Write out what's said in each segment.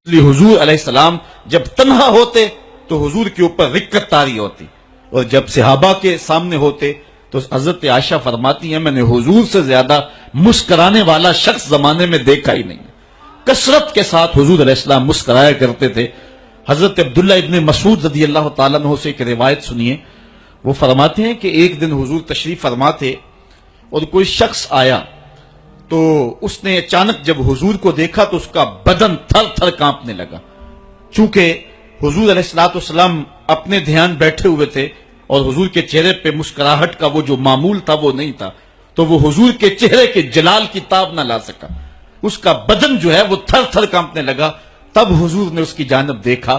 اس لیے حضور علیہ السلام جب تنہا ہوتے تو حضور کے اوپر رکت طاری ہوتی، اور جب صحابہ کے سامنے ہوتے تو حضرت عائشہ فرماتی ہیں میں نے حضور سے زیادہ مسکرانے والا شخص زمانے میں دیکھا ہی نہیں۔ کثرت کے ساتھ حضور علیہ السلام مسکرایا کرتے تھے۔ حضرت عبداللہ ابن مسعود رضی اللہ تعالیٰ عنہ سے ایک روایت سنیے، وہ فرماتے ہیں کہ ایک دن حضور تشریف فرما تھے اور کوئی شخص آیا تو اس نے اچانک جب حضور کو دیکھا تو اس کا بدن تھر تھر کانپنے لگا۔ چونکہ حضور علیہ السلام اپنے دھیان بیٹھے ہوئے تھے اور حضور کے چہرے پہ مسکراہٹ کا وہ جو معمول تھا وہ نہیں تھا، تو وہ حضور کے چہرے کے جلال کی تاب نہ لا سکا، اس کا بدن جو ہے وہ تھر تھر کانپنے لگا۔ تب حضور نے اس کی جانب دیکھا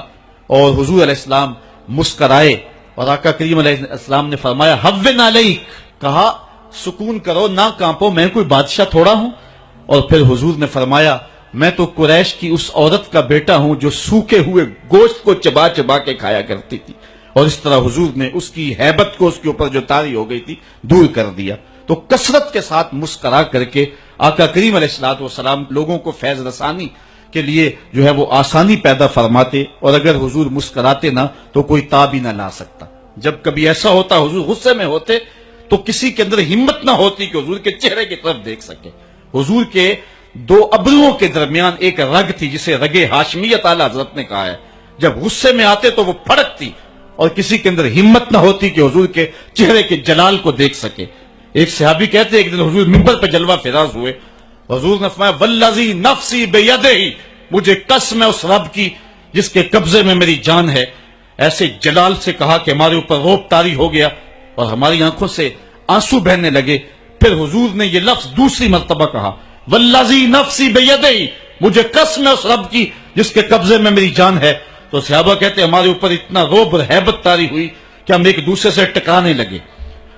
اور حضور علیہ السلام مسکرائے اور آقا کریم علیہ السلام نے فرمایا حون علیک، کہا سکون کرو نہ کانپو، میں کوئی بادشاہ تھوڑا ہوں۔ اور پھر حضور نے فرمایا میں تو قریش کی اس عورت کا بیٹا ہوں جو سوکھے ہوئے گوشت کو چبا چبا کے کھایا کرتی تھی، اور اس طرح حضور نے اس کی ہیبت کو اس کے اوپر جو طاری ہو گئی تھی دور کر دیا۔ تو کثرت کے ساتھ مسکرا کر کے آقا کریم علیہ السلام لوگوں کو فیض رسانی کے لیے جو ہے وہ آسانی پیدا فرماتے، اور اگر حضور مسکراتے نہ تو کوئی تاب ہی نہ لا سکتا۔ جب کبھی ایسا ہوتا حضور غصے میں ہوتے تو کسی کے اندر ہمت نہ ہوتی کہ حضور کے چہرے کی طرف دیکھ سکے۔ حضور کے دو ابروؤں کے درمیان ایک رگ تھی جسے رگ ہاشمیت اعلی حضرت نے کہا ہے، جب غصے میں آتے تو وہ پھڑکتی اور کسی کے اندر ہمت نہ ہوتی کہ حضور کے چہرے کے جلال کو دیکھ سکے۔ ایک صحابی کہتے ایک دن حضور منبر پہ جلوہ فراز ہوئے، حضور نے فرمایا والذی نفسی بیدہ، مجھے قسم ہے اس رب کی جس کے قبضے میں میری جان ہے۔ ایسے جلال سے کہا کہ ہمارے اوپر روب طاری ہو گیا اور ہماری آنکھوں سے آنسو بہنے لگے۔ پھر حضور نے یہ لفظ دوسری مرتبہ کہا والذی نفسی بیدہ، مجھے قسم ہے اس رب کی جس کے قبضے میں میری جان ہے۔ تو صحابہ کہتے ہمارے اوپر اتنا روب اور ہیبت طاری ہوئی کہ ہم ایک دوسرے سے ٹکرانے لگے۔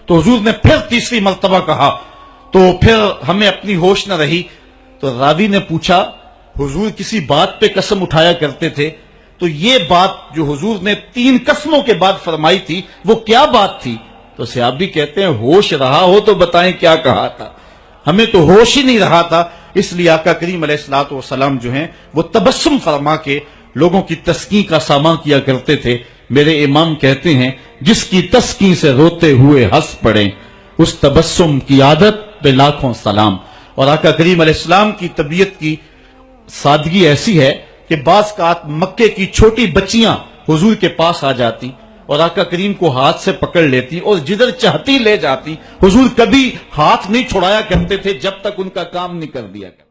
تو حضور نے پھر تیسری مرتبہ کہا تو پھر ہمیں اپنی ہوش نہ رہی۔ تو راوی نے پوچھا حضور کسی بات پہ قسم اٹھایا کرتے تھے، تو یہ بات جو حضور نے 3 قسموں کے بعد فرمائی تھی وہ کیا بات تھی؟ تو صحابی کہتے ہیں ہوش رہا ہو تو بتائیں کیا کہا تھا، ہمیں تو ہوش ہی نہیں رہا تھا۔ اس لیے آقا کریم علیہ السلام جو ہیں وہ تبسم فرما کے لوگوں کی تسکین کا سامان کیا کرتے تھے۔ میرے امام کہتے ہیں جس کی تسکین سے روتے ہوئے ہنس پڑیں اس تبسم کی عادت پہ لاکھوں سلام۔ اور آقا کریم علیہ السلام کی طبیعت کی سادگی ایسی ہے کہ بعض اوقات مکے کی چھوٹی بچیاں حضور کے پاس آ جاتی اور آقا کریم کو ہاتھ سے پکڑ لیتی اور جدھر چاہتی لے جاتی۔ حضور کبھی ہاتھ نہیں چھڑایا کرتے تھے جب تک ان کا کام نہیں کر دیا کرتے۔